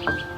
you.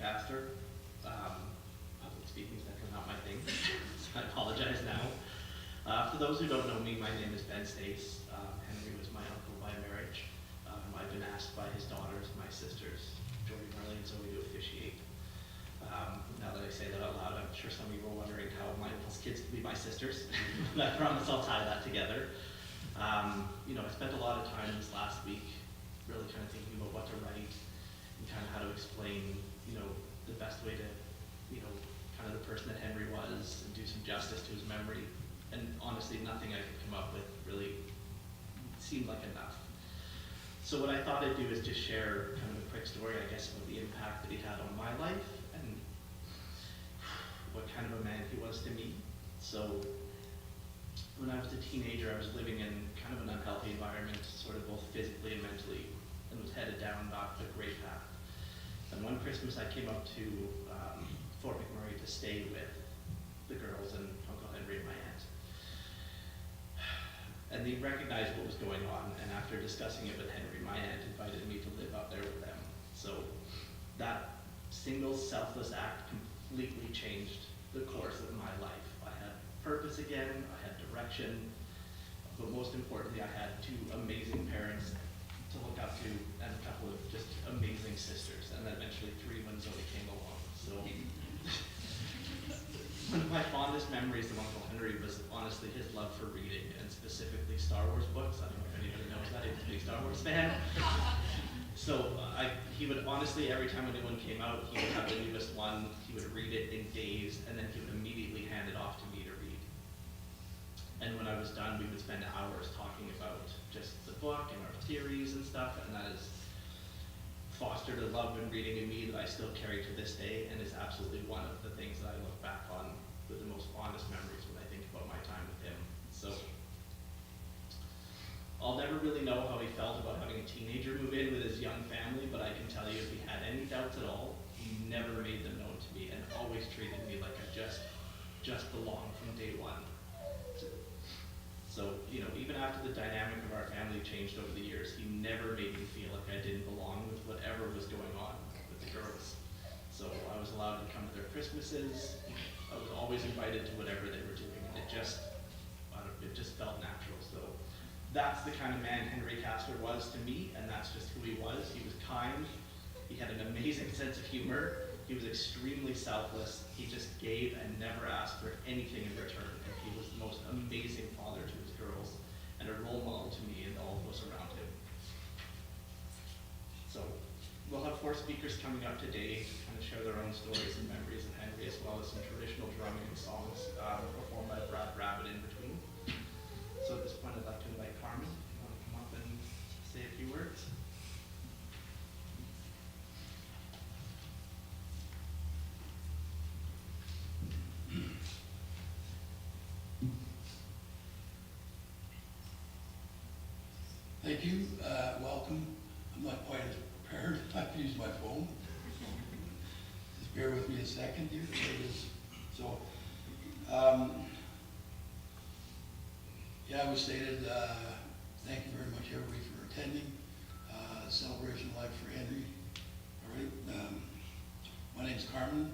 Castor. Public speaking is definitely not my thing, so I apologize now. For those who don't know me, my name is Ben Stace. Henry was my uncle by marriage. I've been asked by his daughters, my sisters, Jordy, Marley, and Zoe, to officiate. Now that I say that out loud, I'm sure some of you were wondering how my uncle's kids can be my sisters. I promise I'll tie that together. I spent a lot of time this last week really kind of thinking about what to write and kind of how to explain, the best way to, kind of the person that Henry was and do some justice to his memory. And honestly, nothing I could come up with really seemed like enough. So what I thought I'd do is just share kind of a quick story, I guess, about the impact that he had on my life and what kind of a man he was to me. So when I was a teenager, I was living in kind of an unhealthy environment, sort of both physically and mentally, and was headed down not a great path. And one Christmas I came up to Fort McMurray to stay with the girls and Uncle Henry and my aunt. And they recognized what was going on, and after discussing it with Henry, my aunt invited me to live out there with them. So that single selfless act completely changed the course of my life. I had purpose again, I had direction, but most importantly, I had two amazing parents to look up to and a couple of just amazing sisters, and then eventually three when Zoe came along. So one of my fondest memories of Uncle Henry was honestly his love for reading, and specifically Star Wars books. I don't know if anybody knows that, he's a big Star Wars fan. So he would honestly, every time a new one came out, he would have the newest one, he would read it in days, and then he would immediately hand it off to me to read. And when I was done, we would spend hours talking about just the book and our theories and stuff, and that has fostered a love in reading in me that I still carry to this day, and is absolutely one of the things that I look back on with the most fondest memories when I think about my time with him. So I'll never really know how he felt about having a teenager move in with his young family, but I can tell you if he had any doubts at all, he never made them known to me and always treated me like I just belonged from day one. So, even after the dynamic of our family changed over the years, he never made me feel like I didn't belong with whatever was going on with the girls. So I was allowed to come to their Christmases. I was always invited to whatever they were doing, and it just felt natural. So That's the kind of man Henry Castor was to me, and that's just who he was. He was kind, he had an amazing sense of humor, he was extremely selfless, he just gave and never asked for anything in return, and he was the most amazing father to his girls, and a role model to me and all of us around him. So, we'll have 4 speakers coming up today to kind of share their own stories and memories of Henry, as well as some traditional drumming and songs performed by Brad Rabbit in between. So at this point, I'd like to invite Carmen, if you want to come up and say a few words. Thank you. Welcome. I'm not quite as prepared. I have to use my phone. Just bear with me a second here. There it is. So, yeah, it was stated, thank you very much, everybody, for attending. Celebration of Life for Henry. All right. My name's Carmen,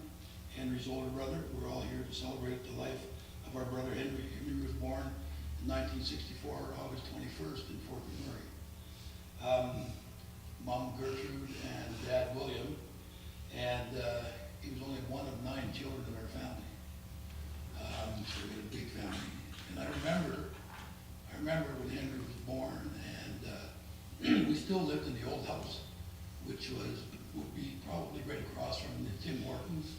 Henry's older brother. We're all here to celebrate the life of our brother Henry. Henry was born in 1964, August 21st in Fort McMurray. Mom Gertrude and Dad William, and he was only one of 9 children in our family. So we had a big family. And I remember when Henry was born, and we still lived in the old house, which would be probably right across from the Tim Hortons,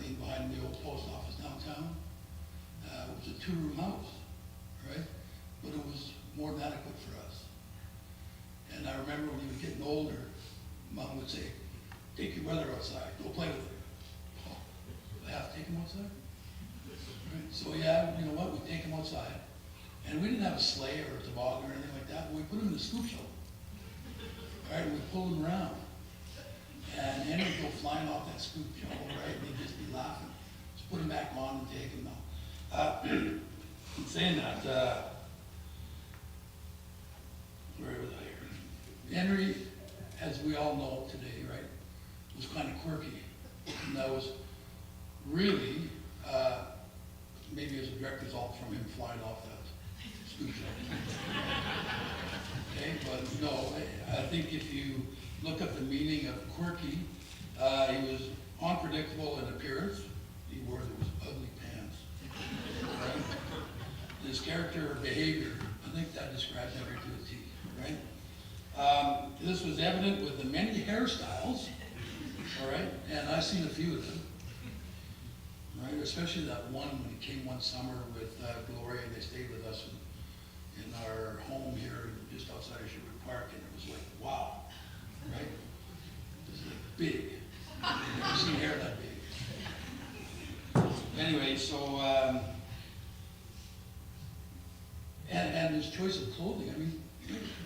in behind the old post office downtown. It was a 2-room house, right? But it was more than adequate for us. And I remember when he was getting older, Mom would say, take your brother outside, go play with him. Oh, do I have to take him outside? Right? So yeah, you know what, we'd take him outside. And we didn't have a sleigh or a toboggan or anything like that, but we put him in the scoop shovel. All right, we'd pull him around. And Henry would go flying off that scoop shovel, right, and he'd just be laughing. Just put him back on and take him out. In saying that, where was I here? Henry, as we all know today, right, was kind of quirky. And that was really, maybe as a direct result from him flying off that scoop shovel. Okay, but no, I think if you look up the meaning of quirky, he was unpredictable in appearance. He wore those ugly pants. Right? His character or behavior, I think that describes Henry to a T, right? This was evident with the many hairstyles, all right? And I've seen a few of them, right? Especially that one when he came one summer with Gloria, and they stayed with us in our home here just outside of Sherwood Park, and it was like, wow, right? It was like big. I've never seen hair that big. Anyway, so, and his choice of clothing, I mean,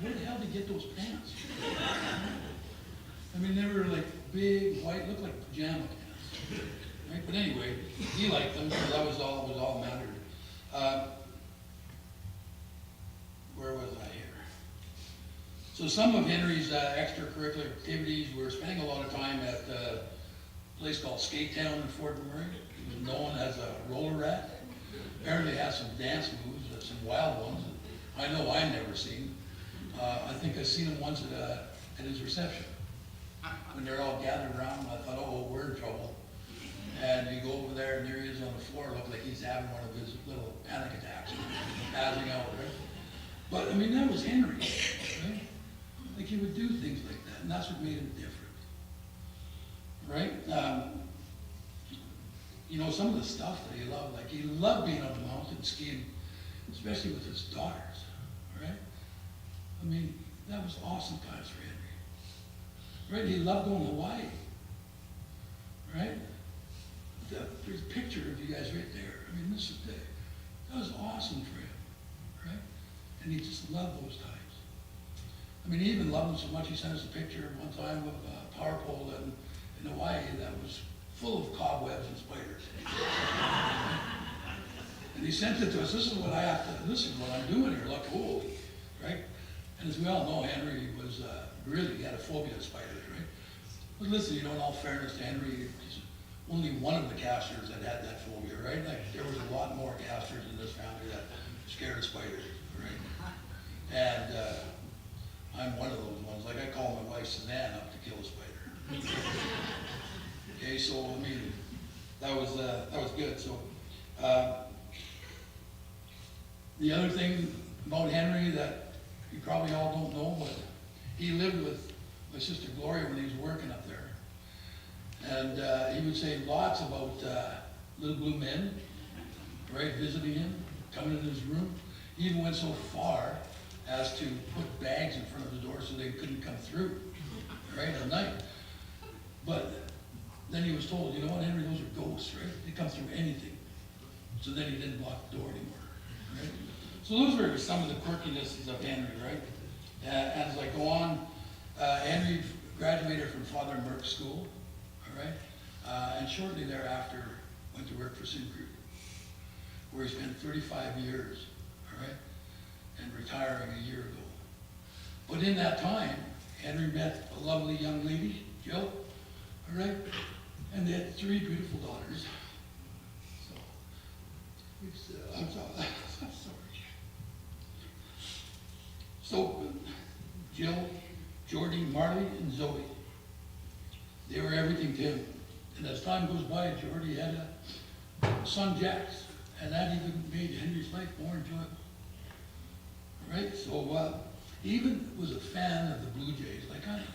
where the hell did he get those pants? I mean, they were like big, white, looked like pajama pants. Right? But anyway, he liked them, because that was all mattered. Where was I here? So some of Henry's extracurricular activities were spending a lot of time at a place called Skate Town in Fort McMurray. He was known as a roller rat. Apparently had some dance moves, some wild ones that I know I've never seen. I think I've seen him once at his reception. When they're all gathered around, I thought, oh, we're in trouble. And you go over there, and there he is on the floor, looked like he's having one of his little panic attacks, passing out, right? But, I mean, that was Henry, right? Like, he would do things like that, and that's what made him different, right? You know, some of the stuff that he loved, like, he loved being on the mountain skiing, especially with his daughters, right? I mean, that was awesome times for Henry, right? He loved going to Hawaii, right? There's a picture of you guys right there. I mean, that was awesome for him, right? And he just loved those times. I mean, he even loved them so much, he sent us a picture one time of a power pole in Hawaii that was full of cobwebs and spiders. And he sent it to us, this is what I'm doing here, look, holy, right? And as we all know, Henry was, really, he had a phobia of spiders, right? But listen, you know, in all fairness to Henry, only one of the Castors that had that phobia, right? Like, there was a lot more Castors in this family that scared of spiders, right? I'm one of those ones, like I call my wife Suzanne up to kill a spider. Okay, so, I mean, that was good, so. The other thing about Henry that you probably all don't know, but he lived with my sister Gloria when he was working up there. And he would say lots about little blue men, right, visiting him, coming in his room. He even went so far as to put bags in front of the door so they couldn't come through, right, at night. But then he was told, you know what, Henry, those are ghosts, right? They come through anything. So then he didn't block the door anymore, right? So those were some of the quirkinesses of Henry, right? As I go on, Henry graduated from Father Merck's school, all right? And shortly thereafter went to work for Syncrude, where he spent 35 years, all right? And retiring a year ago. But in that time, Henry met a lovely young lady, Jill, all right? And they had 3 beautiful daughters. So, I'm sorry. So, Jill, Jordy, Marley, and Zoe, they were everything to him. And as time goes by, Jordy had a son, Jax, and that even made Henry's life more enjoyable. All right, so he even was a fan of the Blue Jays, like I am.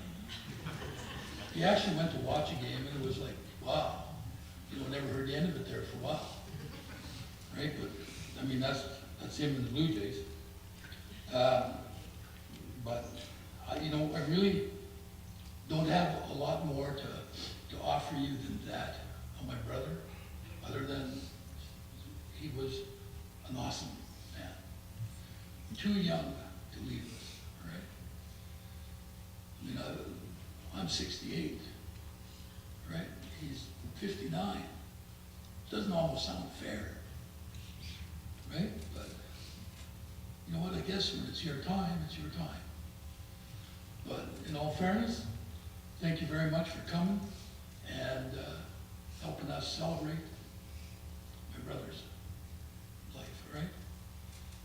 He actually went to watch a game, and it was like, wow, you know, never heard the end of it there for a while, right? But I mean, that's him and the Blue Jays. But you know, I really don't have a lot more to offer you than that on my brother, other than he was an awesome man. Too young to leave us, all right? I mean, I'm 68, right? He's 59. Doesn't almost sound fair, right? But you know what? I guess when it's your time, it's your time. But in all fairness, thank you very much for coming and helping us celebrate my brother's life, all right?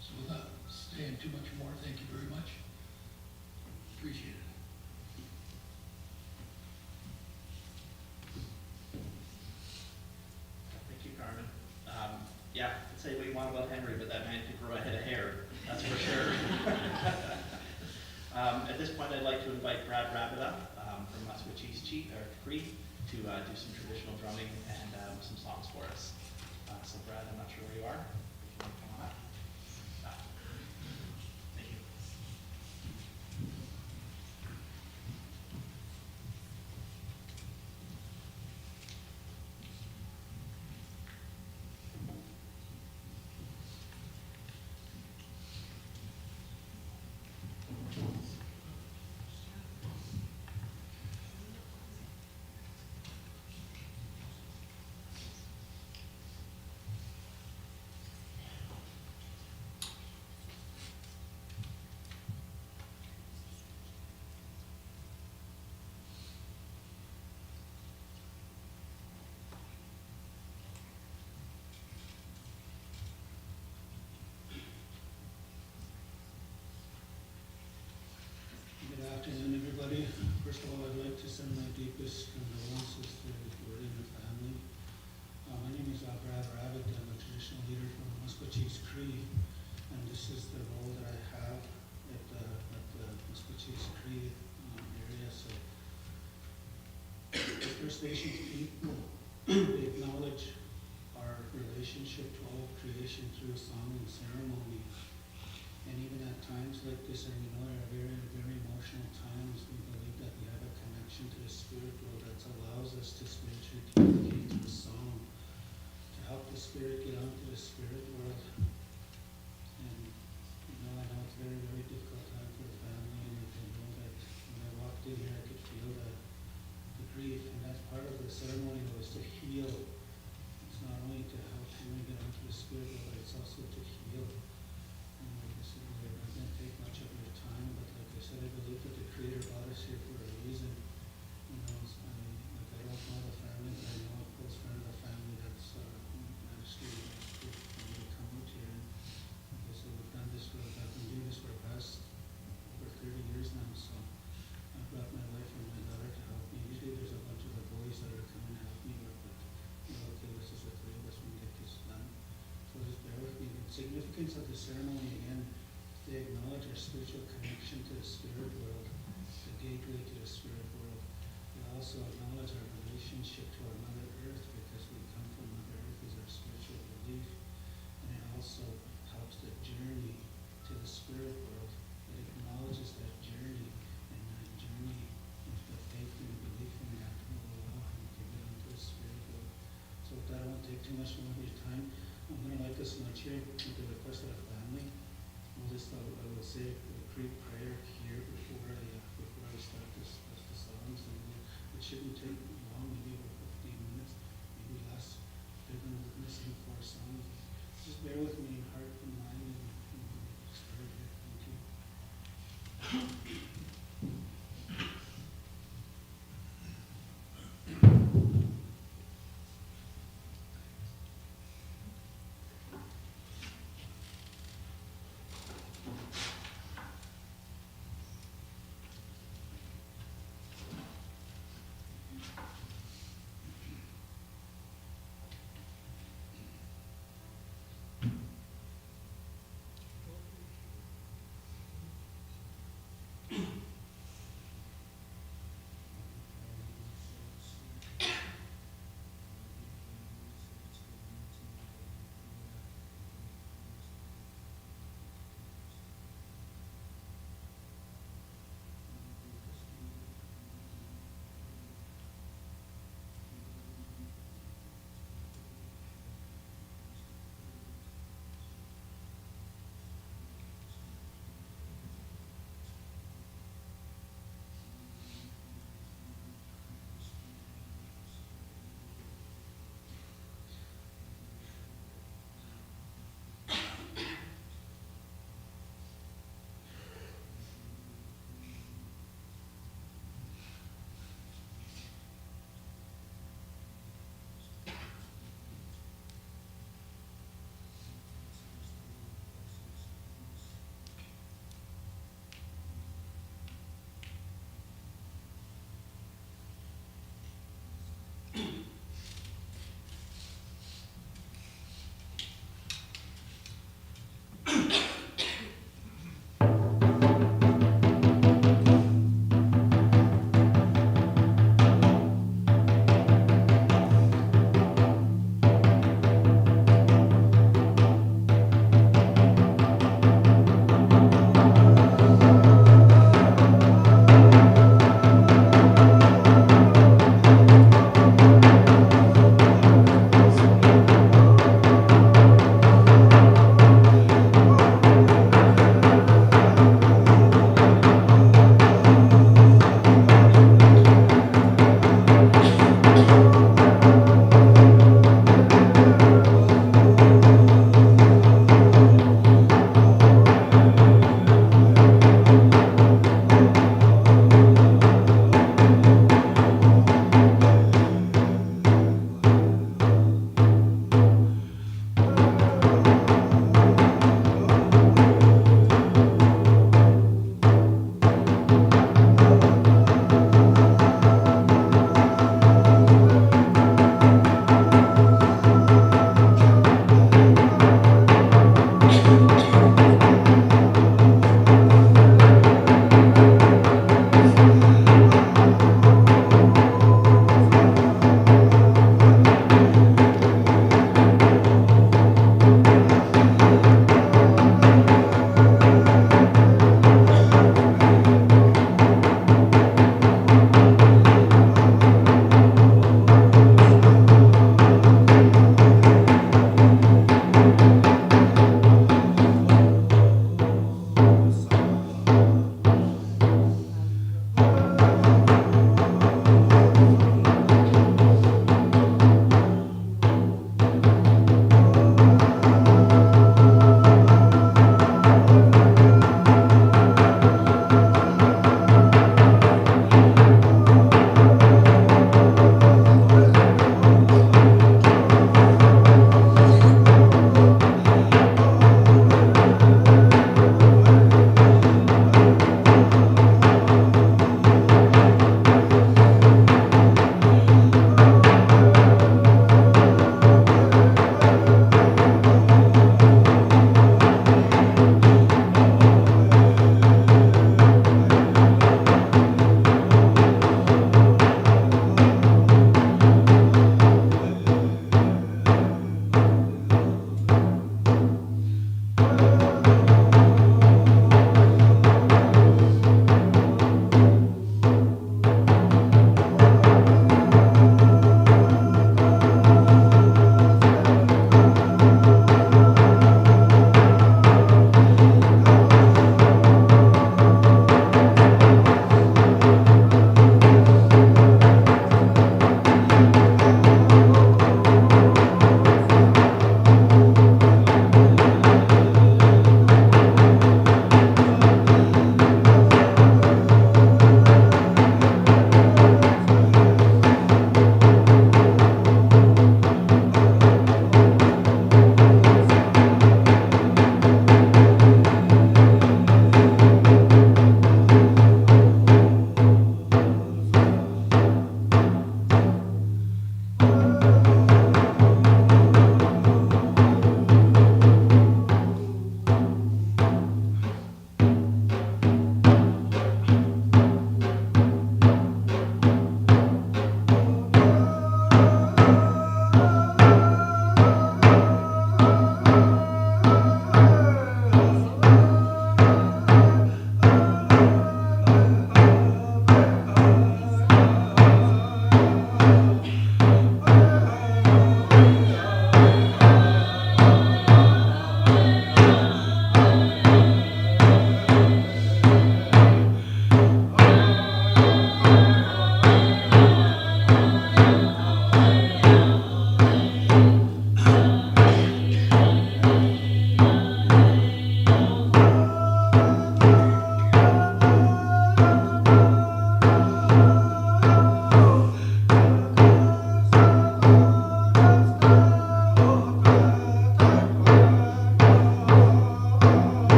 So without saying too much more, thank you very much. Appreciate it. Thank you, Carmen. Yeah, say what you want about Henry, but that man could grow a head of hair, that's for sure. At this point, I'd like to invite Brad Rabida from Musquechee's Cree to do some traditional drumming and some songs for us. So Brad, I'm not sure where you are. If you want to come on up. Thank you. Good afternoon, everybody. First of all, I'd like to send my deepest condolences to Jordy and her family. My name is Brad Rabbit. I'm a traditional leader from Musquechee's Cree, and this is the role that I have at the Musquechee's Cree area. So, the First Nations people, they acknowledge our relationship to all of creation through a song and ceremony. And even at times like this, and you know, are very, very emotional times, we believe that we have a connection to the spirit world that allows us to spiritually communicate through song, to help the spirit get onto the spirit world. And you know, I know it's a very, very difficult time for the family, and I know that when I walked in here, I could feel the grief, and that's part of the ceremony was to heal. It's not only to help you get onto the spirit world, but it's also to heal. And like I said, we're not going to take much of your time, but like I said, I believe that the Creator brought us here for a reason. You know, I don't know the family, but I know a close friend of the family that's actually for me to come out here. And like I said, we've been doing this for the past over 30 years now, significance of the ceremony, again, they acknowledge our spiritual connection to the spirit world, the gateway to the spirit world. They also acknowledge our relationship to our Mother Earth, because we come from Mother Earth as our spiritual belief. And it also helps the journey to the spirit world. It acknowledges that journey, and that journey with the faith and belief in that will allow him to get into the spirit world. So with that, I won't take too much more of your time. I'm going to light this much here with the request of the family. I will say a brief prayer here before I start the songs, and it shouldn't take long, maybe about 15 minutes, maybe less. They're going to listen for our songs. Just bear with me in heart and mind, and start here. Thank you.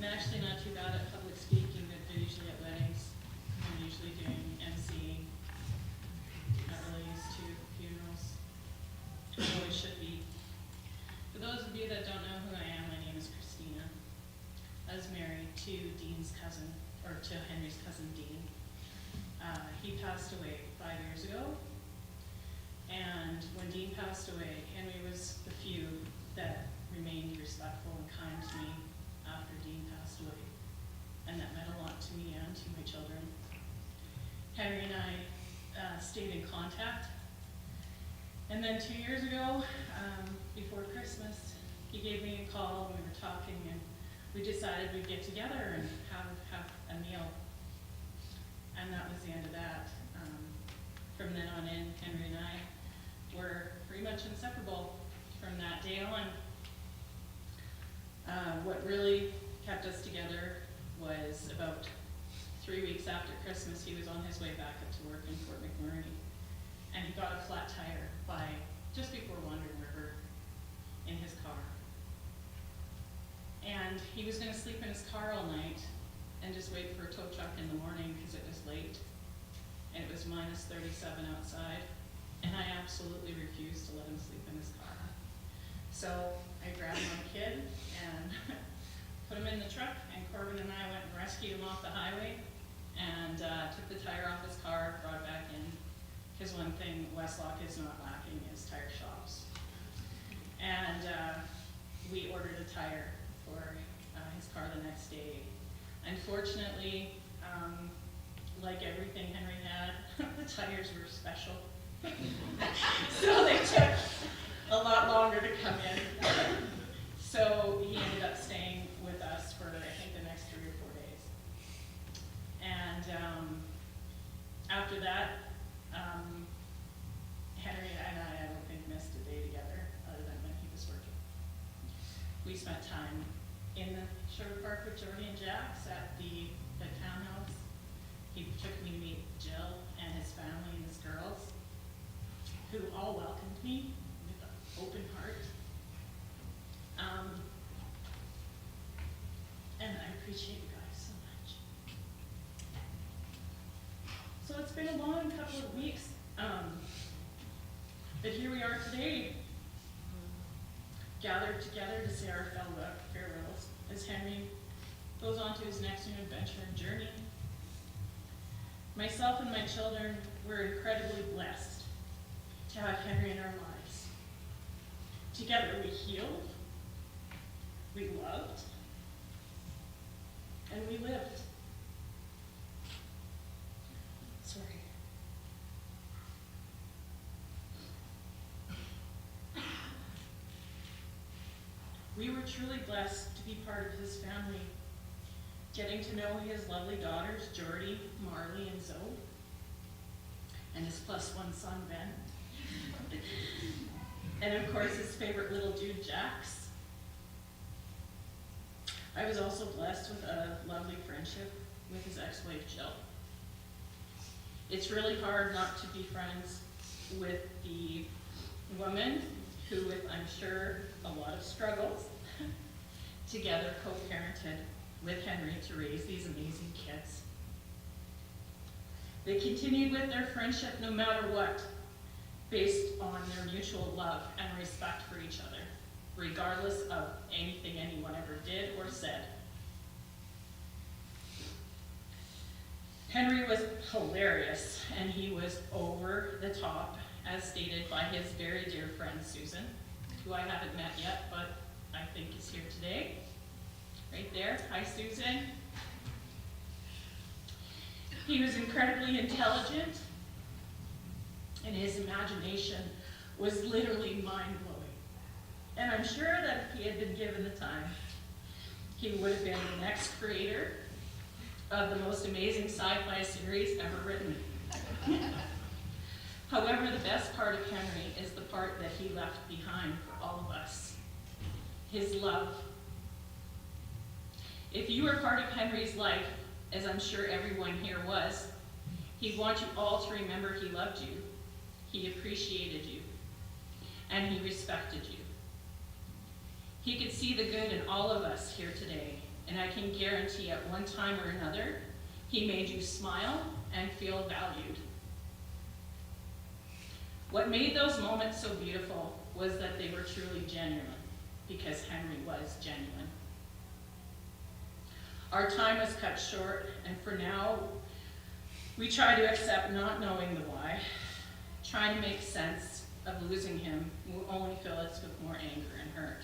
actually not too bad at public speaking, but usually at weddings. I'm usually doing emceeing at release to funerals. I always should be. For those of you that don't know who I am, my name is Christina. I was married to Dean's cousin, or to Henry's cousin Dean. He passed away 5 years ago. And when Dean passed away, Henry was the few that remained respectful and kind to me after Dean passed away. And that meant a lot to me and to my children. Henry and I stayed in contact. And then 2 years ago, before Christmas, he gave me a call, and we were talking, and we decided we'd get together and have a meal. And that was the end of that. From then on in, Henry and I were pretty much inseparable from that day on. What really kept us together was about 3 weeks after Christmas, he was on his way back up to work in Fort McMurray, and he got a flat tire just before Wandering River in his car. And he was gonna sleep in his car all night and just wait for a tow truck in the morning because it was late. And it was minus 37 outside. And I absolutely refused to let him sleep in his car. So I grabbed my kid and put him in the truck, and Corbin and I went and rescued him off the highway and took the tire off his car, brought it back in. Because one thing Westlock is not lacking is tire shops. And we ordered a tire for his car the next day. Unfortunately, like everything Henry had, the tires were special. So they took a lot longer to come in. So he ended up staying with us for, I think, the next 3 or 4 days. And after that, Henry and I don't think missed a day together other than when he was working. We spent time in the Sugar Park with Jordy and Jax at the townhouse. He took me to meet Jill and his family and his girls, who all welcomed me with an open heart. And I appreciate you guys so much. So it's been a long couple of weeks, but here we are today, gathered together to say our farewells as Henry goes on to his next new adventure and journey. Myself and my children were incredibly blessed to have Henry in our lives. Together we healed, we loved, and we lived. Sorry. We were truly blessed to be part of his family, getting to know his lovely daughters, Jordy, Marley, and Zoe, and his +1 son, Ben. And of course, his favorite little dude, Jax. I was also blessed with a lovely friendship with his ex-wife, Jill. It's really hard not to be friends with the woman who, with, I'm sure, a lot of struggles, together co-parented with Henry to raise these amazing kids. They continued with their friendship no matter what, based on their mutual love and respect for each other, regardless of anything anyone ever did or said. Henry was hilarious, and he was over the top, as stated by his very dear friend Susan, who I haven't met yet, but I think is here today. Right there. Hi, Susan. He was incredibly intelligent, and his imagination was literally mind-blowing. And I'm sure that if he had been given the time, he would have been the next creator of the most amazing sci-fi series ever written. However, the best part of Henry is the part that he left behind for all of us, his love. If you were part of Henry's life, as I'm sure everyone here was, he'd want you all to remember he loved you, he appreciated you, and he respected you. He could see the good in all of us here today, and I can guarantee at one time or another, he made you smile and feel valued. What made those moments so beautiful was that they were truly genuine, because Henry was genuine. Our time was cut short, and for now, we try to accept not knowing the why. Trying to make sense of losing him will only fill us with more anger and hurt.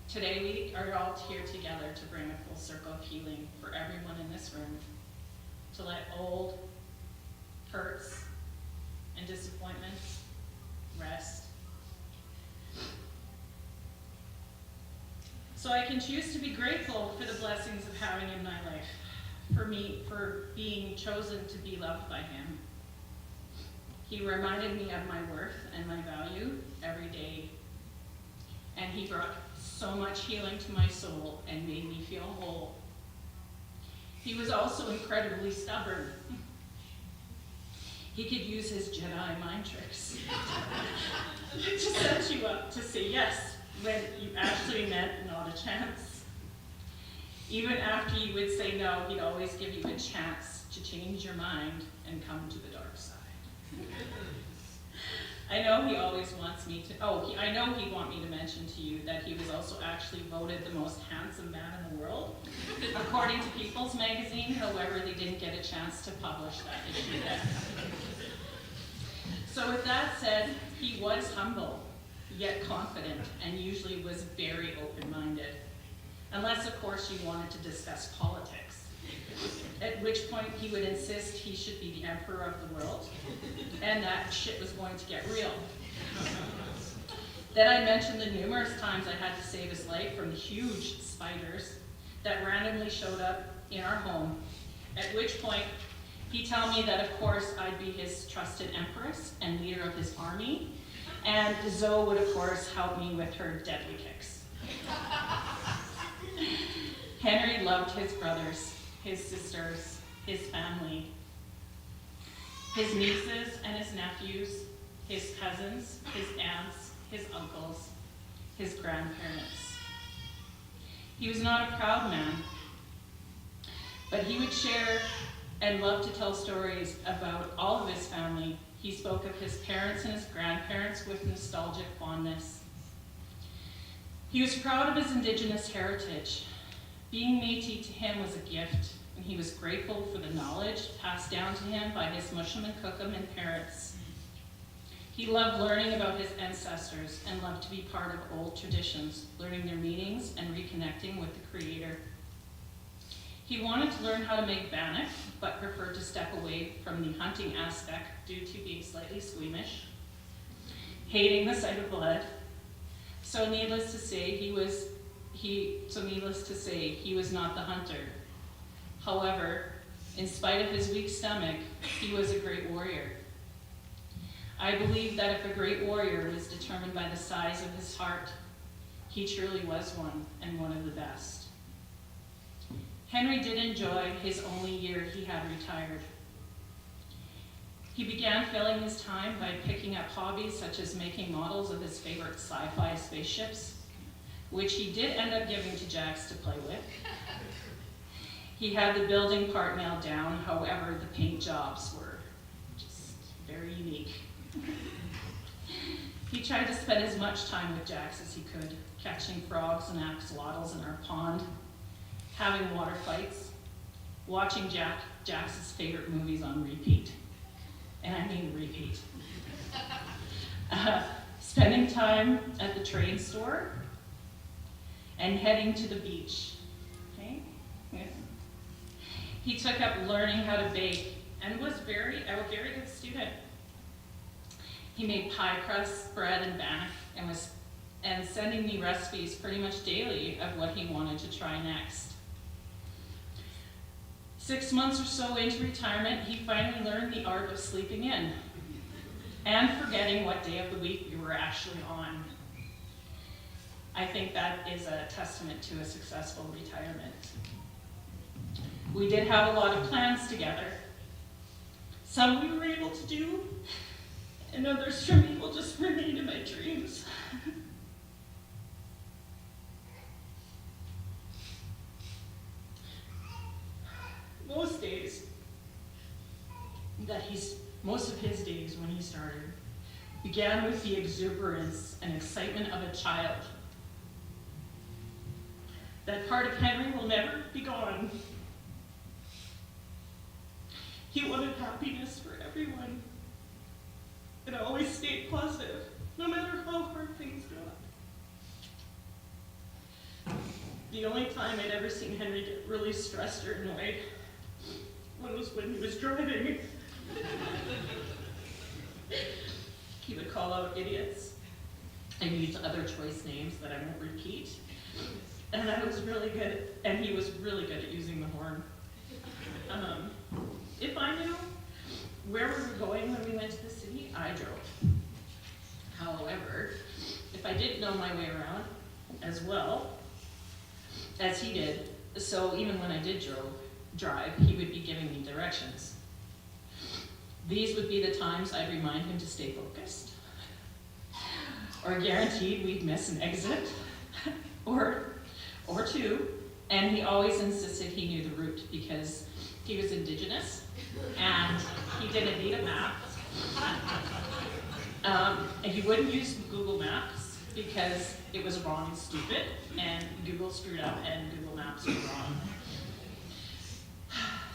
Today, we are all here together to bring a full circle of healing for everyone in this room, to let old hurts and disappointments rest. So I can choose to be grateful for the blessings of having in my life, for being chosen to be loved by him. He reminded me of my worth and my value every day, and he brought so much healing to my soul and made me feel whole. He was also incredibly stubborn. He could use his Jedi mind tricks to set you up to say yes when you actually meant not a chance. Even after you would say no, he'd always give you a chance to change your mind and come to the dark side. I know he always wants me to, I know he'd want me to mention to you that he was also actually voted the most handsome man in the world, according to People's Magazine. However, they didn't get a chance to publish that issue yet. So with that said, he was humble, yet confident, and usually was very open-minded. Unless, of course, you wanted to discuss politics, at which point he would insist he should be the emperor of the world, and that shit was going to get real. Then I mentioned the numerous times I had to save his life from the huge spiders that randomly showed up in our home, at which point he'd tell me that, of course, I'd be his trusted empress and leader of his army, and Zoe would, of course, help me with her deadly kicks. Henry loved his brothers, his sisters, his family, his nieces and his nephews, his cousins, his aunts, his uncles, his grandparents. He was not a proud man, but he would share and love to tell stories about all of his family. He spoke of his parents and his grandparents with nostalgic fondness. He was proud of his Indigenous heritage. Being Métis to him was a gift, and he was grateful for the knowledge passed down to him by his Mushum and Cookum and parents. He loved learning about his ancestors and loved to be part of old traditions, learning their meanings and reconnecting with the Creator. He wanted to learn how to make bannock, but preferred to step away from the hunting aspect due to being slightly squeamish, hating the sight of blood. So needless to say, he was not the hunter. However, in spite of his weak stomach, he was a great warrior. I believe that if a great warrior was determined by the size of his heart, he truly was one, and one of the best. Henry did enjoy his only year he had retired. He began filling his time by picking up hobbies such as making models of his favorite sci-fi spaceships, which he did end up giving to Jax to play with. He had the building part nailed down, however, the paint jobs were just very unique. He tried to spend as much time with Jax as he could, catching frogs and axolotls in our pond, having water fights, watching Jax's favorite movies on repeat. And I mean repeat. Spending time at the trade store, and heading to the beach. Okay? Yes. He took up learning how to bake and was a very good student. He made pie crusts, bread, and bannock, and sending me recipes pretty much daily of what he wanted to try next. 6 months or so into retirement, he finally learned the art of sleeping in and forgetting what day of the week we were actually on. I think that is a testament to a successful retirement. We did have a lot of plans together. Some we were able to do, and others for me will just remain in my dreams. days that most of his days when he started began with the exuberance and excitement of a child. That part of Henry will never be gone. He wanted happiness for everyone and always stayed positive, no matter how hard things got. The only time I'd ever seen Henry get really stressed or annoyed was when he was driving. He would call out idiots and use other choice names that I won't repeat. And he was really good at using the horn. If I knew where we were going when we went to the city, I drove. However, if I didn't know my way around as well as he did, so even when I did drive, he would be giving me directions. These would be the times I'd remind him to stay focused, or guaranteed we'd miss an exit, or two, and he always insisted he knew the route because he was Indigenous and he didn't need a map. And he wouldn't use Google Maps because it was wrong and stupid, and Google screwed up and Google Maps were wrong.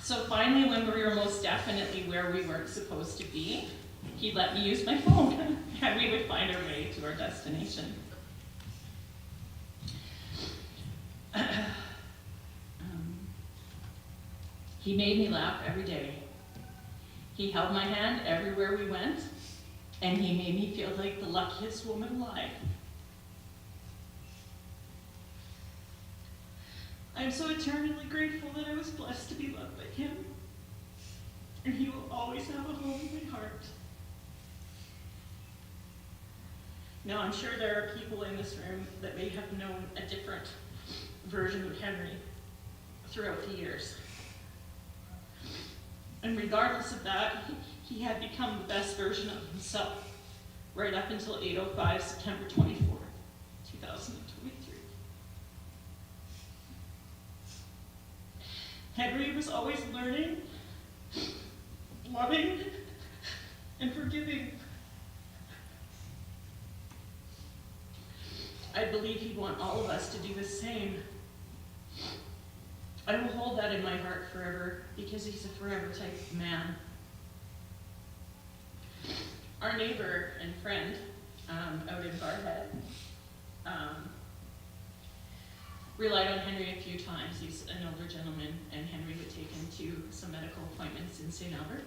So finally, when we were most definitely where we weren't supposed to be, he let me use my phone and we would find our way to our destination. He made me laugh every day. He held my hand everywhere we went, and he made me feel like the luckiest woman alive. I'm so eternally grateful that I was blessed to be loved by him, and he will always have a home in my heart. Now, I'm sure there are people in this room that may have known a different version of Henry throughout the years. And regardless of that, he had become the best version of himself right up until 8:05 September 24, 2023. Henry was always learning, loving, and forgiving. I believe he'd want all of us to do the same. I will hold that in my heart forever because he's a forever type of man. Our neighbor and friend out in Barhead relied on Henry a few times. He's an older gentleman, and Henry would take him to some medical appointments in St. Albert.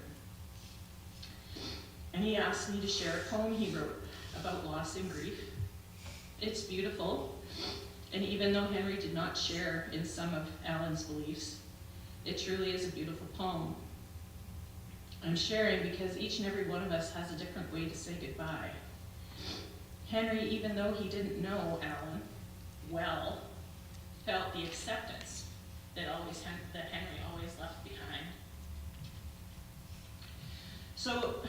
And he asked me to share a poem he wrote about loss and grief. It's beautiful, and even though Henry did not share in some of Alan's beliefs, it truly is a beautiful poem. I'm sharing because each and every one of us has a different way to say goodbye. Henry, even though he didn't know Alan well, felt the acceptance that Henry always left behind. So,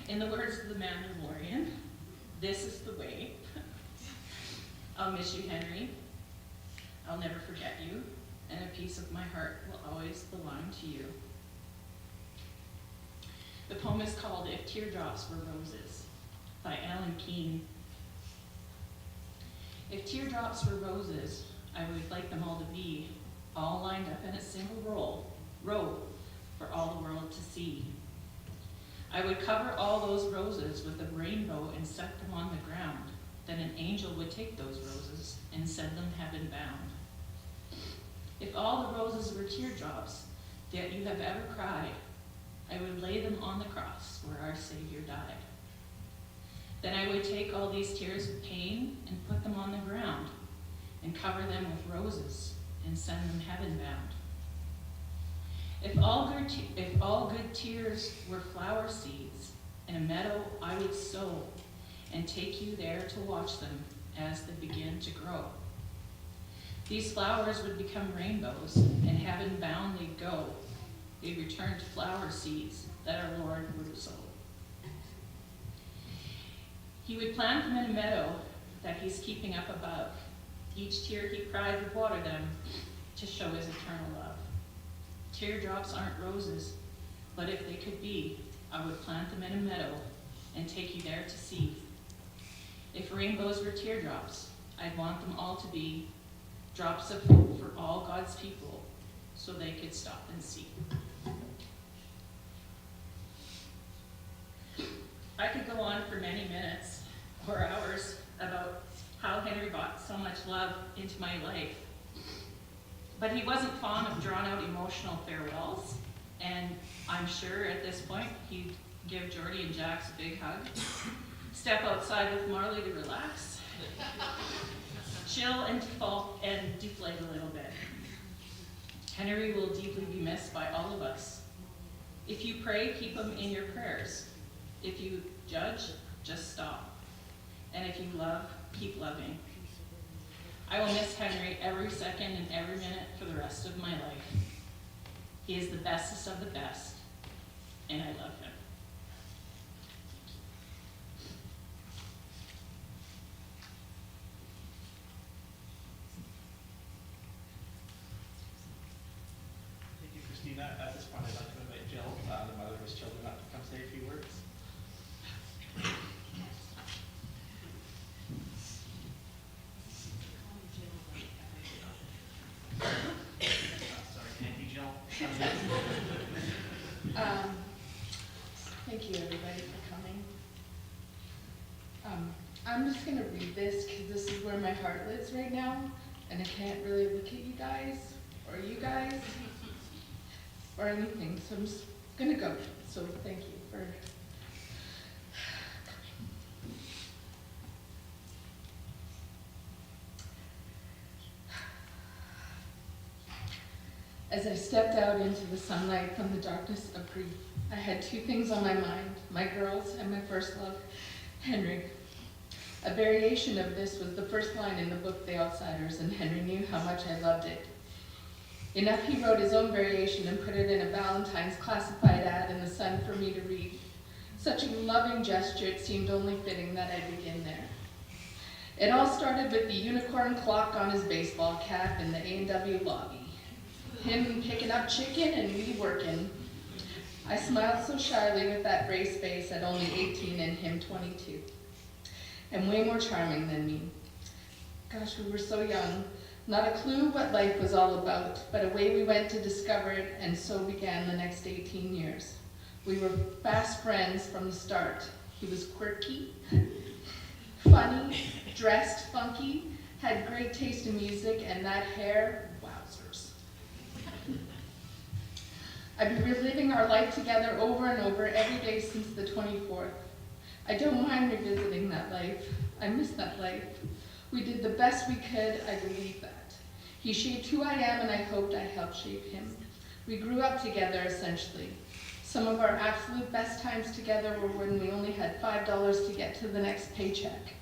in the words of the Mandalorian, this is the way. I'll miss you, Henry. I'll never forget you, and a piece of my heart will always belong to you. The poem is called If Teardrops Were Roses by Alan Keene. If teardrops were roses, I would like them all to be, all lined up in a single row for all the world to see. I would cover all those roses with a rainbow and set them on the ground. Then an angel would take those roses and send them heaven bound. If all the roses were teardrops that you have ever cried, I would lay them on the cross where our Savior died. Then I would take all these tears of pain and put them on the ground and cover them with roses and send them heaven bound. If all good tears were flower seeds, in a meadow I would sow and take you there to watch them as they begin to grow. These flowers would become rainbows, and heaven bound they'd go. They'd return to flower seeds that our Lord would sow. He would plant them in a meadow that he's keeping up above. Each tear he cried would water them to show his eternal love. Teardrops aren't roses, but if they could be, I would plant them in a meadow and take you there to see. If rainbows were teardrops, I'd want them all to be drops of hope for all God's people, so they could stop and see. I could go on for many minutes or hours about how Henry brought so much love into my life. But he wasn't fond of drawn out emotional farewells, and I'm sure at this point he'd give Jordy and Jax a big hug, step outside with Marley to relax, chill and deflate a little bit. Henry will deeply be missed by all of us. If you pray, keep him in your prayers. If you judge, just stop. And if you love, keep loving. I will miss Henry every second and every minute for the rest of my life. He is the bestest of the best, and I love him. Thank you, Christina. At this point, I'd like to invite Jill, the mother of his children, up to come say a few words. Sorry, thank you, Jill. Thank you, everybody, for coming. I'm just gonna read this because this is where my heart lives right now, and I can't really look at you guys or anything, so I'm just gonna go. So thank you for coming. As I stepped out into the sunlight from the darkness of grief, I had two things on my mind, my girls and my first love, Henry. A variation of this was the first line in the book, The Outsiders, and Henry knew how much I loved it. Enough he wrote his own variation and put it in a Valentine's classified ad in the Sun for me to read. Such a loving gesture, it seemed only fitting that I begin there. It all started with the unicorn clock on his baseball cap in the A&W lobby. Him picking up chicken and me working. I smiled so shyly with that race face at only 18 and him 22. And way more charming than me. Gosh, we were so young. Not a clue what life was all about, but away we went to discover it, and so began the next 18 years. We were fast friends from the start. He was quirky, funny, dressed funky, had great taste in music, and that hair, wowzers. I've been reliving our life together over and over every day since the 24th. I don't mind revisiting that life. I miss that life. We did the best we could, I believe that. He shaped who I am, and I hoped I helped shape him. We grew up together, essentially. Some of our absolute best times together were when we only had $5 to get to the next paycheck.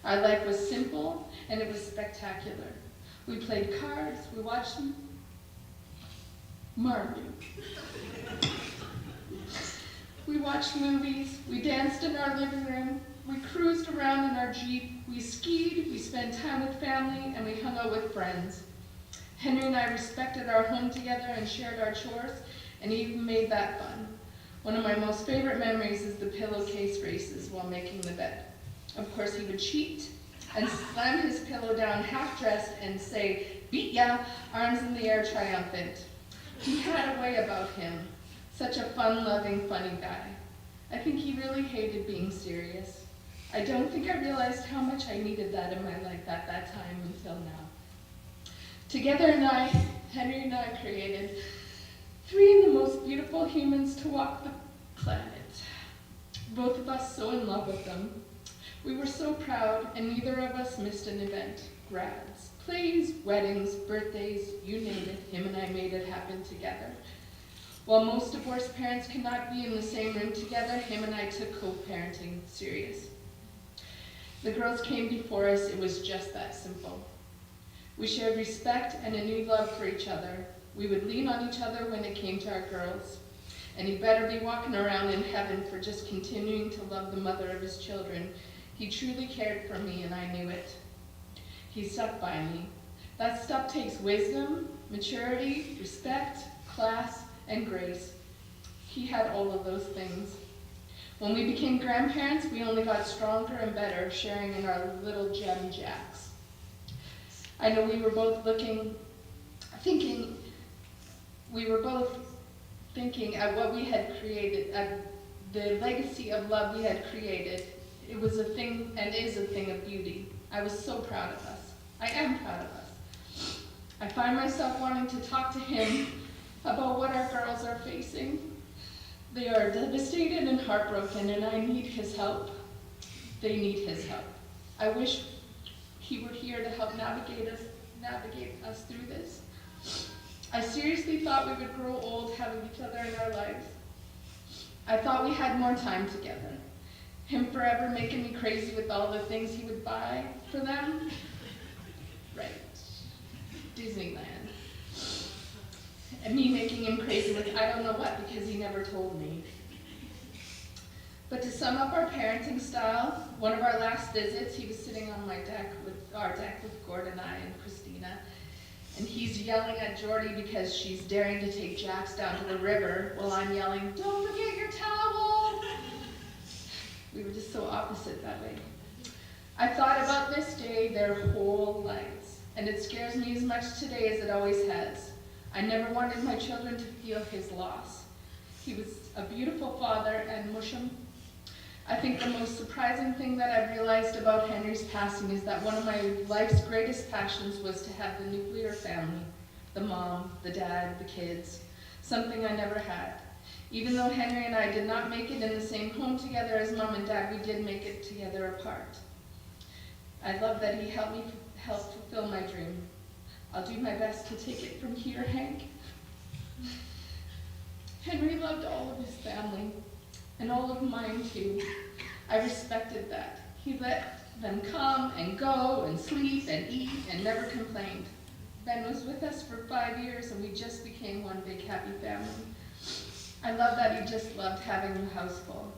Our life was simple, and it was spectacular. We played cards, we watched Mario. We watched movies, we danced in our living room, we cruised around in our Jeep, we skied, we spent time with family, and we hung out with friends. Henry and I respected our home together and shared our chores, and even made that fun. One of my most favorite memories is the pillowcase races while making the bed. Of course, he would cheat and slam his pillow down half-dressed and say, "Beat ya," arms in the air triumphant. He had a way about him. Such a fun-loving, funny guy. I think he really hated being serious. I don't think I realized how much I needed that in my life at that time until now. Together Henry and I created three of the most beautiful humans to walk the planet. Both of us so in love with them. We were so proud, and neither of us missed an event. Grads, plays, weddings, birthdays, you name it, him and I made it happen together. While most divorced parents cannot be in the same room together, him and I took co-parenting serious. The girls came before us, it was just that simple. We shared respect and a new love for each other. We would lean on each other when it came to our girls. And he better be walking around in heaven for just continuing to love the mother of his children. He truly cared for me, and I knew it. He stuck by me. That stuff takes wisdom, maturity, respect, class, and grace. He had all of those things. When we became grandparents, we only got stronger and better, sharing in our little gem Jacks. I know we were both thinking at what we had created, at the legacy of love we had created. It was a thing and is a thing of beauty. I was so proud of us. I am proud of us. I find myself wanting to talk to him about what our girls are facing. They are devastated and heartbroken, and I need his help. They need his help. I wish he were here to help navigate us through this. I seriously thought we would grow old having each other in our lives. I thought we had more time together. Him forever making me crazy with all the things he would buy for them. Right. Disneyland. And me making him crazy with I don't know what because he never told me. But to sum up our parenting style, one of our last visits, he was sitting on our deck with Gordon and I and Christina, and he's yelling at Jordy because she's daring to take Jax down to the river while I'm yelling, "Don't forget your towel!" We were just so opposite that way. I thought about this day their whole lives, and it scares me as much today as it always has. I never wanted my children to feel his loss. He was a beautiful father and Musham. I think the most surprising thing that I've realized about Henry's passing is that one of my life's greatest passions was to have the nuclear family, the mom, the dad, the kids, something I never had. Even though Henry and I did not make it in the same home together as mom and dad, we did make it together apart. I love that he helped fulfill my dream. I'll do my best to take it from here, Hank. Henry loved all of his family, and all of mine too. I respected that. He let them come and go and sleep and eat and never complained. Ben was with us for 5 years and we just became one big happy family. I love that he just loved having the house full.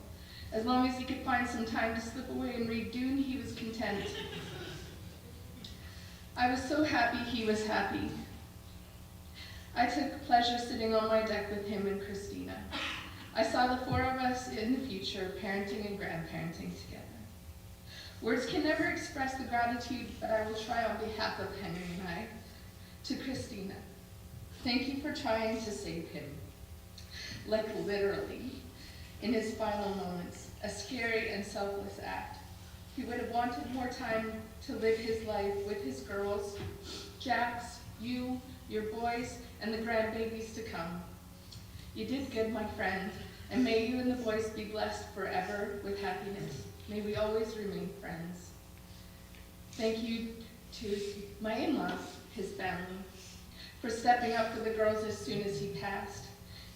As long as he could find some time to slip away and read Dune, he was content. I was so happy he was happy. I took pleasure sitting on my deck with him and Christina. I saw the four of us in the future, parenting and grandparenting together. Words can never express the gratitude, but I will try on behalf of Henry and I. To Christina, thank you for trying to save him. Like literally, in his final moments, a scary and selfless act. He would have wanted more time to live his life with his girls, Jax, you, your boys, and the grandbabies to come. You did good, my friend, and may you and the boys be blessed forever with happiness. May we always remain friends. Thank you to my in-laws, his family, for stepping up for the girls as soon as he passed.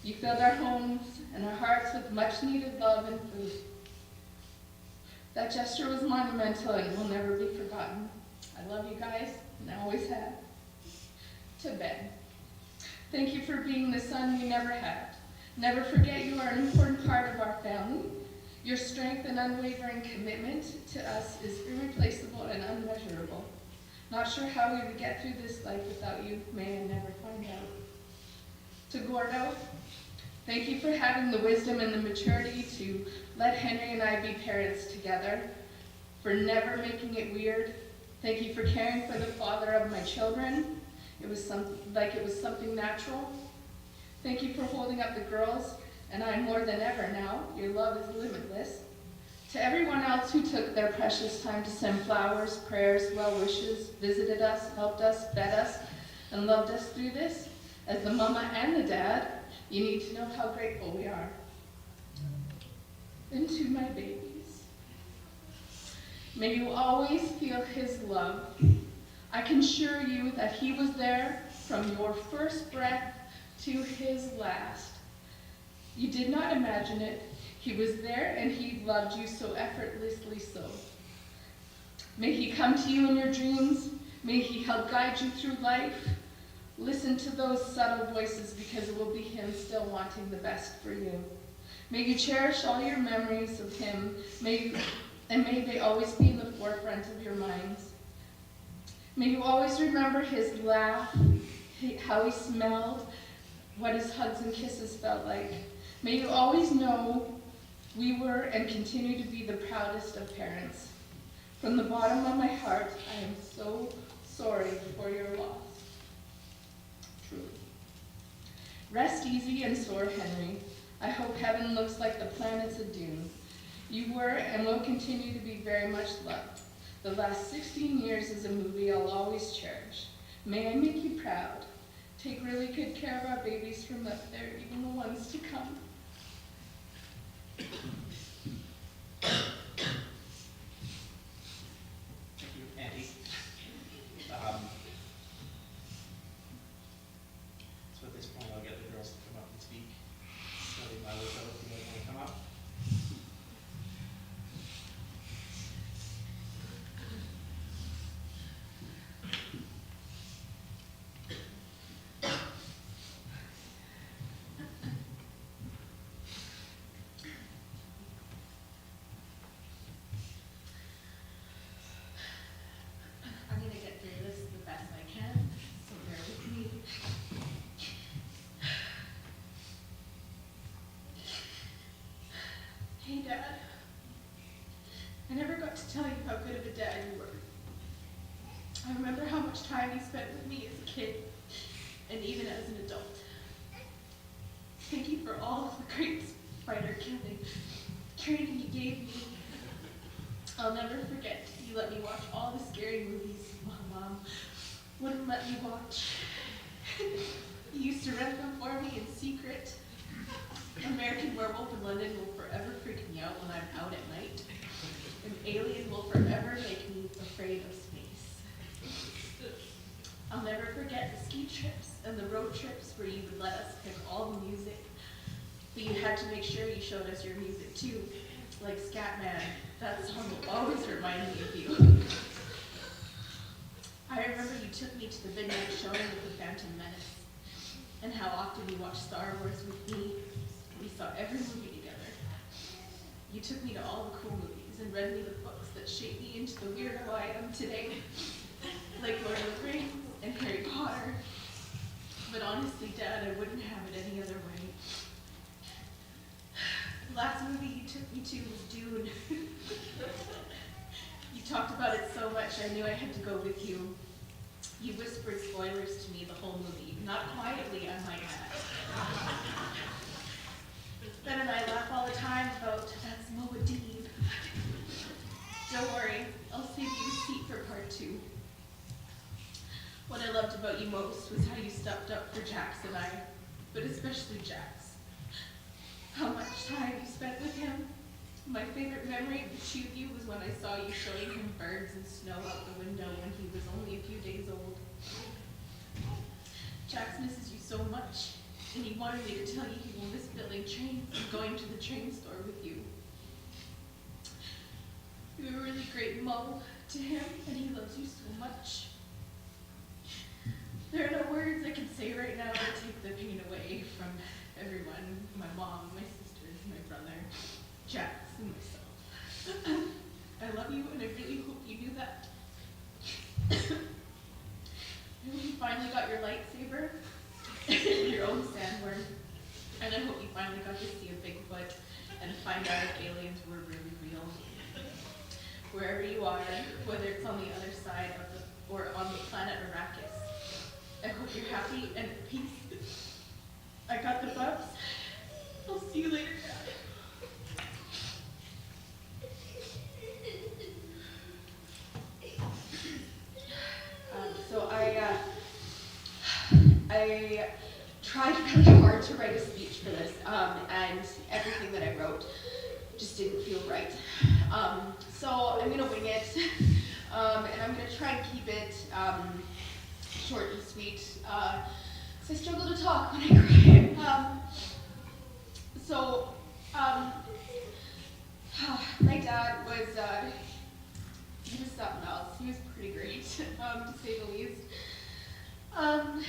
You filled our homes and our hearts with much-needed love and food. That gesture was monumental and will never be forgotten. I love you guys, and I always have. To Ben, thank you for being the son we never had. Never forget you are an important part of our family. Your strength and unwavering commitment to us is irreplaceable and unmeasurable. Not sure how we would get through this life without you. May I never find out. To Gordo, thank you for having the wisdom and the maturity to let Henry and I be parents together, for never making it weird. Thank you for caring for the father of my children. It was something natural. Thank you for holding up the girls, and I more than ever now. Your love is limitless. To everyone else who took their precious time to send flowers, prayers, well wishes, visited us, helped us, fed us, and loved us through this, as the mama and the dad, you need to know how grateful we are. And to my babies, may you always feel his love. I can assure you that he was there from your first breath to his last. You did not imagine it. He was there and he loved you so effortlessly so. May he come to you in your dreams. May he help guide you through life. Listen to those subtle voices because it will be him still wanting the best for you. May you cherish all your memories of him, may they always be in the forefront of your minds. May you always remember his laugh, how he smelled, what his hugs and kisses felt like. May you always know we were and continue to be the proudest of parents. From the bottom of my heart, I am so sorry for your loss. Truly. Rest easy and soar, Henry. I hope heaven looks like the planets of Dune. You were and will continue to be very much loved. The last 16 years is a movie I'll always cherish. May I make you proud. Take really good care of our babies from up there, even the ones to come. Thank you, Andy. So at this point, I'll get the girls to come up and speak. Starting by Lisa, if you guys want to come up. I'm gonna get through this the best I can, so bear with me. Hey, Dad. I never got to tell you how good of a dad you were. I remember how much time you spent with me as a kid, and even as an adult. Thank you for all of the great spider killing training you gave me. I'll never forget you let me watch all the scary movies while Mom wouldn't let me watch. You used to rent them for me in secret. American Werewolf in London will forever freak me out when I'm out at night. And Alien will forever make me afraid of space. I'll never forget the ski trips and the road trips where you would let us pick all the music. But you had to make sure you showed us your music too. Like Scatman, that song will always remind me of you. I remember you took me to the midnight showing of The Phantom Menace, and how often you watched Star Wars with me. We saw every movie together. You took me to all the cool movies and read me the books that shaped me into the weirdo I am today, like Lord of the Rings and Harry Potter. But honestly, Dad, I wouldn't have it any other way. The last movie you took me to was Dune. You talked about it so much, I knew I had to go with you. You whispered spoilers to me the whole movie, not quietly, I might add. Ben and I laugh all the time about that's Moa Dean. Don't worry, I'll save you a seat for part 2. What I loved about you most was how you stepped up for Jax and I, but especially Jax. How much time you spent with him. My favorite memory of the two of you was when I saw you showing him birds and snow out the window when he was only a few days old. Jax misses you so much, and he wanted me to tell you he will miss building trains and going to the train store with you. You were a really great mom to him, and he loves you so much. There are no words I can say right now to take the pain away from everyone, my mom, my sisters, my brother, Jax, and myself. I love you, and I really hope you knew that. I hope you finally got your lightsaber, your own sandworm, and I hope you finally got to see a Bigfoot and find out if aliens were really real. Wherever you are, whether it's on the other side of the, or on the planet Arrakis, I hope you're happy and at peace. I got the bugs. I'll see you later, Dad. So I tried really hard to write a speech for this, and everything that I wrote just didn't feel right. So I'm gonna wing it, and I'm gonna try and keep it short and sweet, because I struggle to talk when I cry. My dad was, he was something else. He was pretty great, to say the least. Oh man.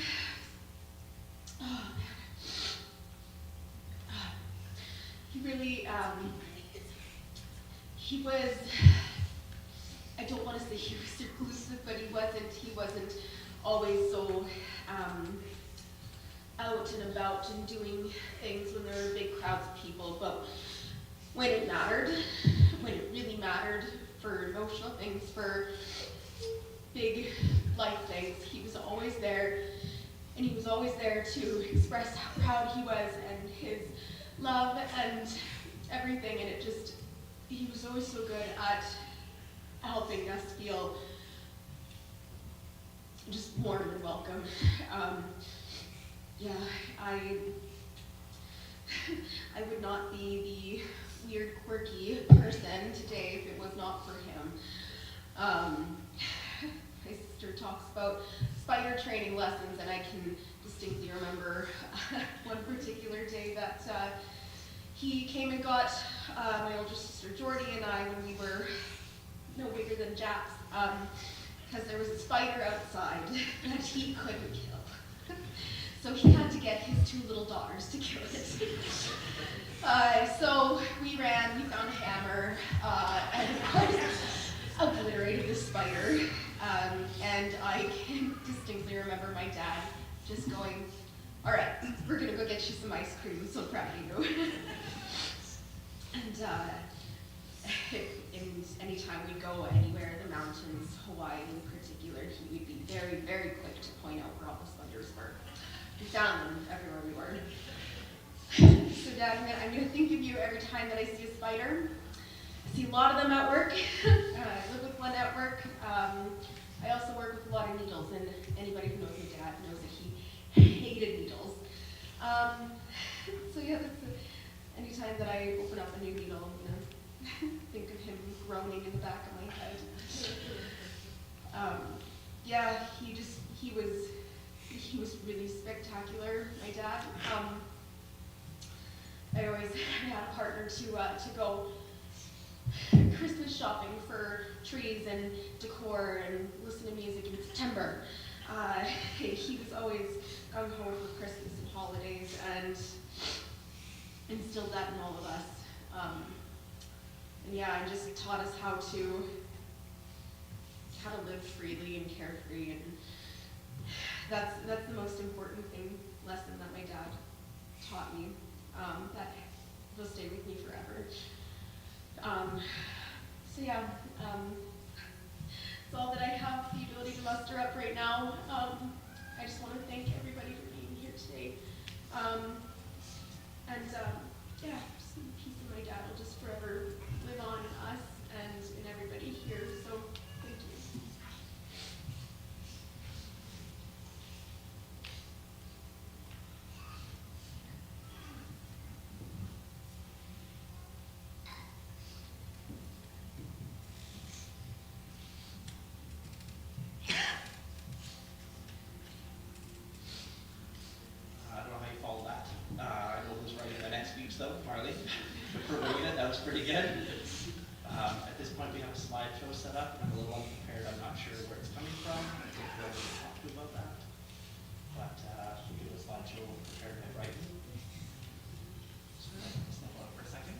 He really, he was, I don't want to say he was reclusive, but he wasn't always so out and about and doing things when there were big crowds of people, but when it mattered, when it really mattered for emotional things, for big life things, he was always there, and he was always there to express how proud he was and his love and everything, and he was always so good at helping us feel just warm and welcome. Yeah, I would not be the weird, quirky person today if it was not for him. My sister talks about spider training lessons, and I can distinctly remember one particular day that he came and got my older sister Jordy and I when we were no bigger than Japs, because there was a spider outside that he couldn't kill. So he had to get his 2 little daughters to kill it. So we ran, we found a hammer, and of course obliterated the spider. And I can distinctly remember my dad just going, "All right, we're gonna go get you some ice cream. I'm so proud of you." And anytime we go anywhere in the mountains, Hawaii in particular, he would be very, very quick to point out where all the spiders were. We found them everywhere we were. So Dad, I'm gonna think of you every time that I see a spider. I see a lot of them at work. I live with one at work. I also work with a lot of needles, and anybody who knows my dad knows that he hated needles. So yeah, anytime that I open up a new needle, I'm gonna think of him groaning in the back of my head. Yeah, he was really spectacular, my dad. I always had a partner to go Christmas shopping for trees and decor and listen to music in September. He was always gung ho for Christmas and holidays and instilled that in all of us. And yeah, and just taught us how to live freely and carefree, and that's the most important lesson that my dad taught me. That will stay with me forever. So yeah, that's all that I have the ability to muster up right now. I just want to thank everybody for being here today. Yeah, just the peace of my dad will just forever live on in us and in everybody here. So thank you. I don't know how you follow that. I know who's writing the next speech though, Marley. For reading it, that was pretty good. At this point, we have a slideshow set up, and I'm a little unprepared. I'm not sure where it's coming from. I think we'll talk to you about that. But we can do a slideshow prepared by Brighton. Step on for a second.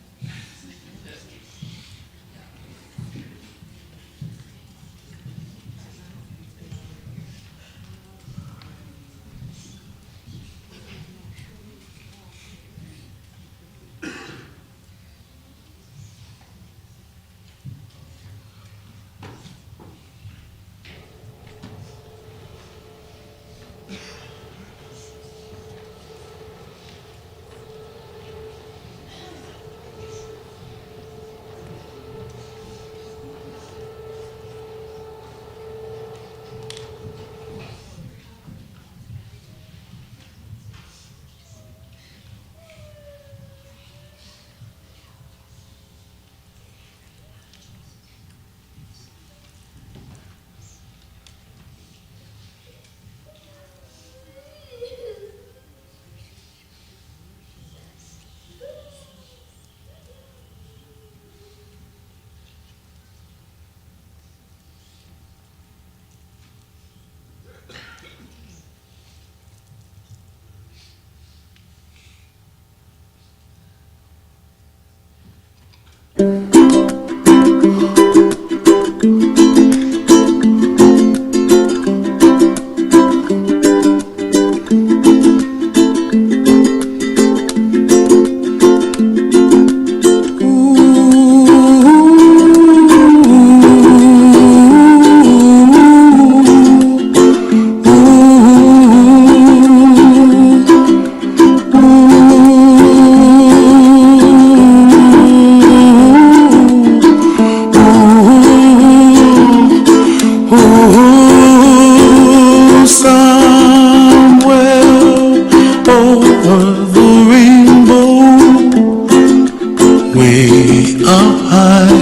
way up high,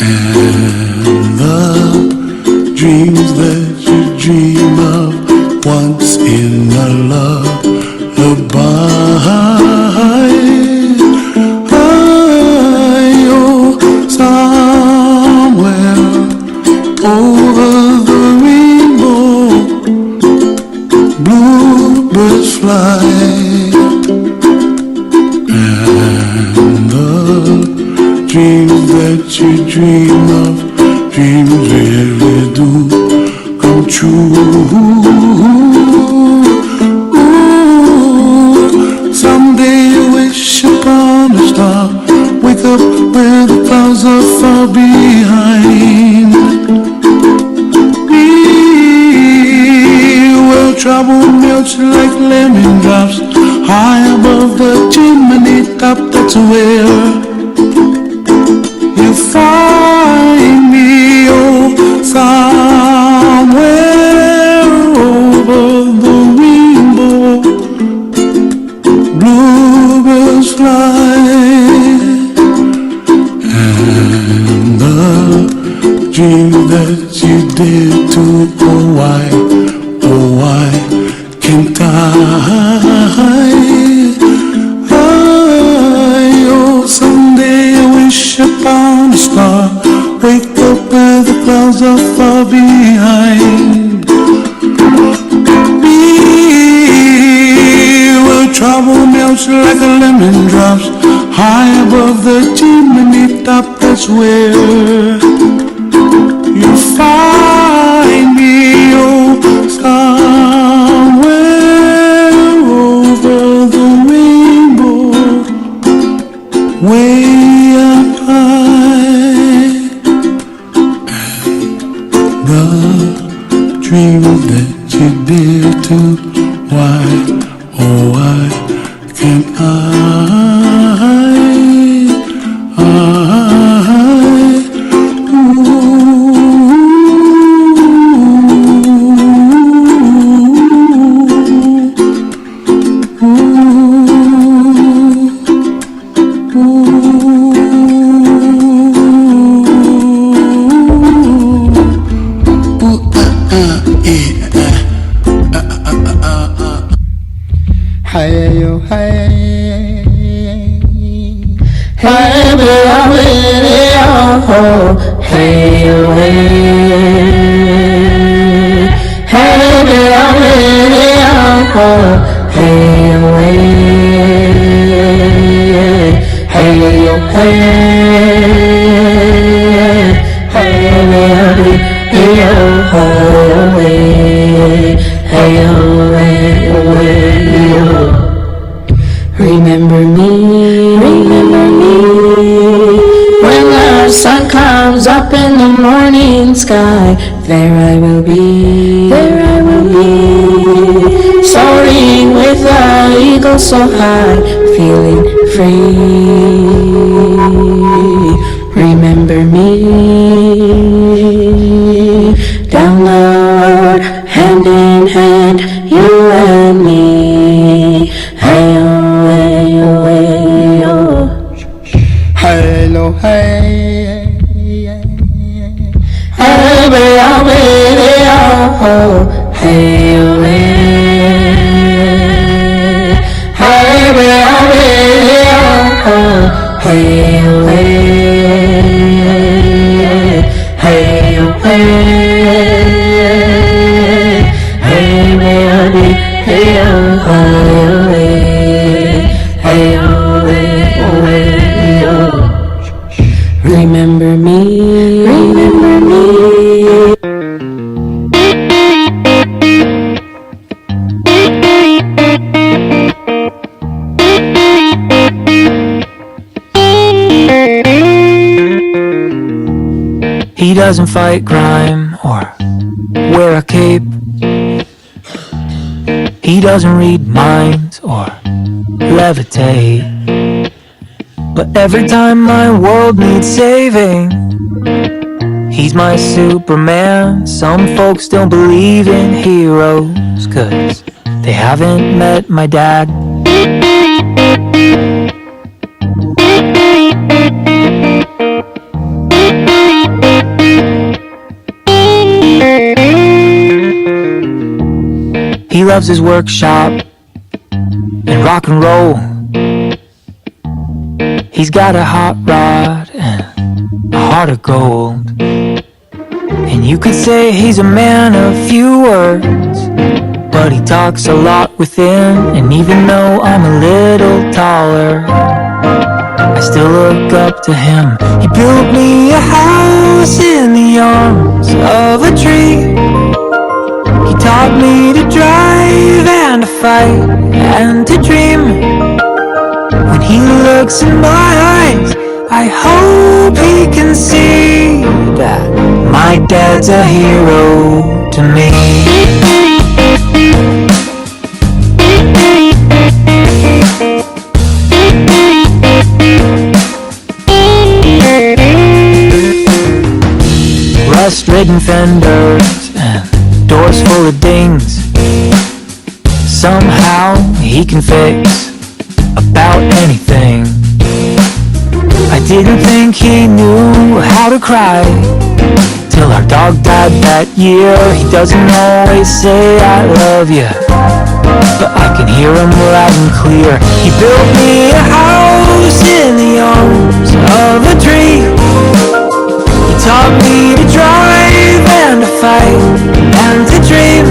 and the dreams that you dream of once in a lullaby. Oh, somewhere over the rainbow, bluebirds fly, and the dreams that you dream of, dreams really do come true. Someday you wish upon a star, wake up where the clouds are far behind. Where trouble melts like lemon drops, high above the chimney top, that's where you find me. Oh, somewhere over the rainbow, bluebirds fly, and the dream that you dare to, oh why can't I? Oh, someday I wish upon a star, wake up where the clouds are far behind. Where trouble melts like a lemon drops, high above the chimney top, that's where you find me. Oh, somewhere over the rainbow, way up high, and the dream that you dare to, why can't I? Remember me, when the sun comes up in the morning sky. There I will be, soaring with the eagle so high, feeling free. Remember me, down the road, hand in hand, you and me. Hey, oh, hey, oh, hey, oh. Hello, hey, hey, baby, oh, hey, oh, hey, hey, baby, oh, hey, oh, hey, oh, hey, baby, hey, oh, hey, remember me, remember me. He doesn't fight crime or wear a cape. He doesn't read minds or levitate. But every time my world needs saving, he's my Superman. Some folks don't believe in heroes 'cause they haven't met my dad. loves his workshop and rock and roll. He's got a hot rod and a heart of gold. And you could say he's a man of few words, but he talks a lot within. And even though I'm a little taller, I still look up to him. He built me a house in the arms of a tree. He taught me to drive and to fight and to dream. When he looks in my eyes, I hope he can see that my dad's a hero to me. Rust-ridden fenders and doors full of dings. Somehow he can fix about anything. I didn't think he knew how to cry till our dog died that year. He doesn't always say I love you, but I can hear him loud and clear. He built me a house in the arms of a tree. He taught me to drive and to fight and to dream.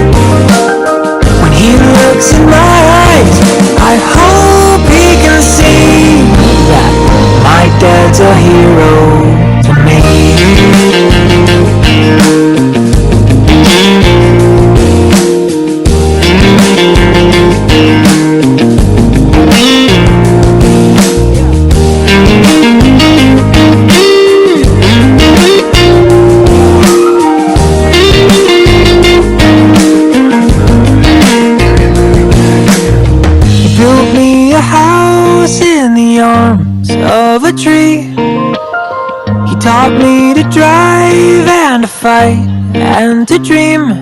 When he looks in my eyes, I hope he can see that my dad's a hero to me. He built me a house in the arms of a tree. He taught me to drive and to fight and to dream.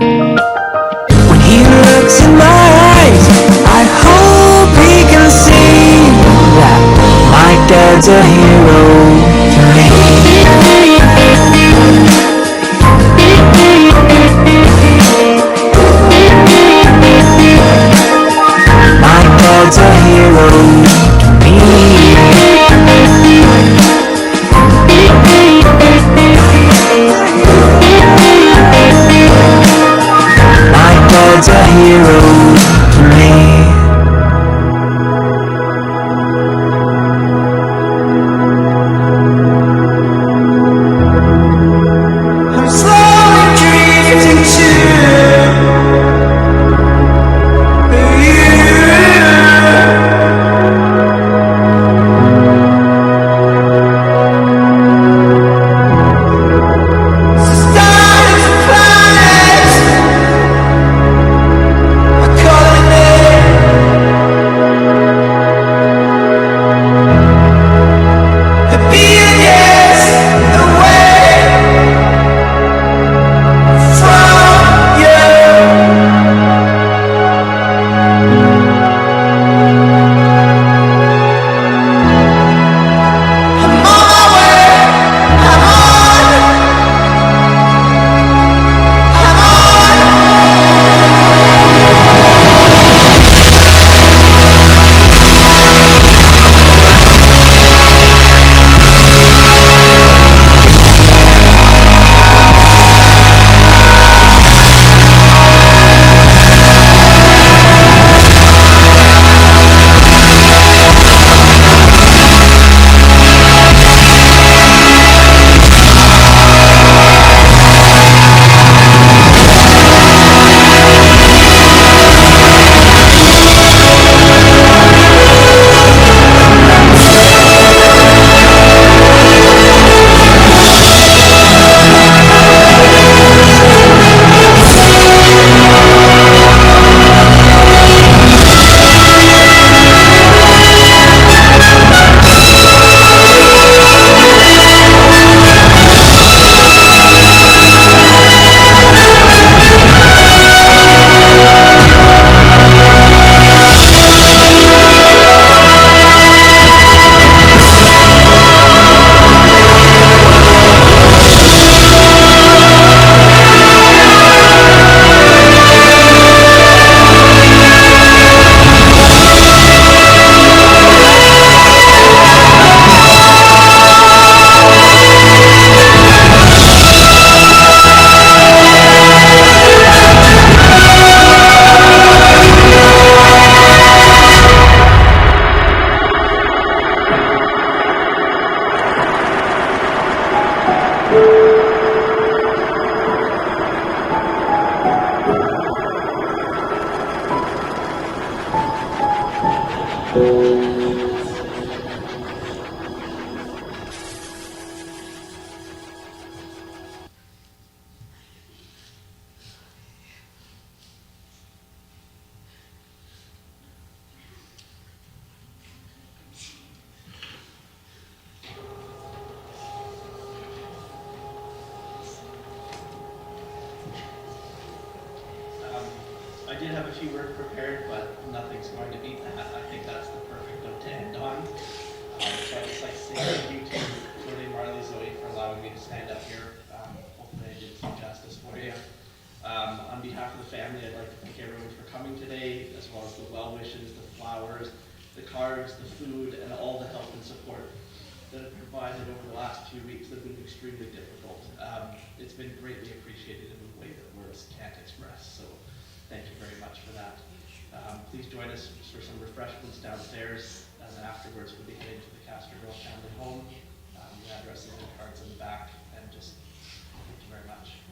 When he looks in my eyes, I hope he can see that my dad's a hero to me. My dad's a hero to me. My dad's a hero to me. a few words prepared, but nothing's going to beat that. I think that's the perfect note to end on. So I'd just like to say thank you to Jordan, Marley, Zoe for allowing me to stand up here. Hopefully I did some justice for you. On behalf of the family, I'd like to thank everyone for coming today, as well as the well wishes, the flowers, the cards, the food, and all the help and support that have provided over the last few weeks that have been extremely difficult. It's been greatly appreciated in a way that words can't express, so thank you very much for that. Please join us for some refreshments downstairs, and afterwards we'll be heading to the Castor family home. The addresses and cards in the back, and just thank you very much.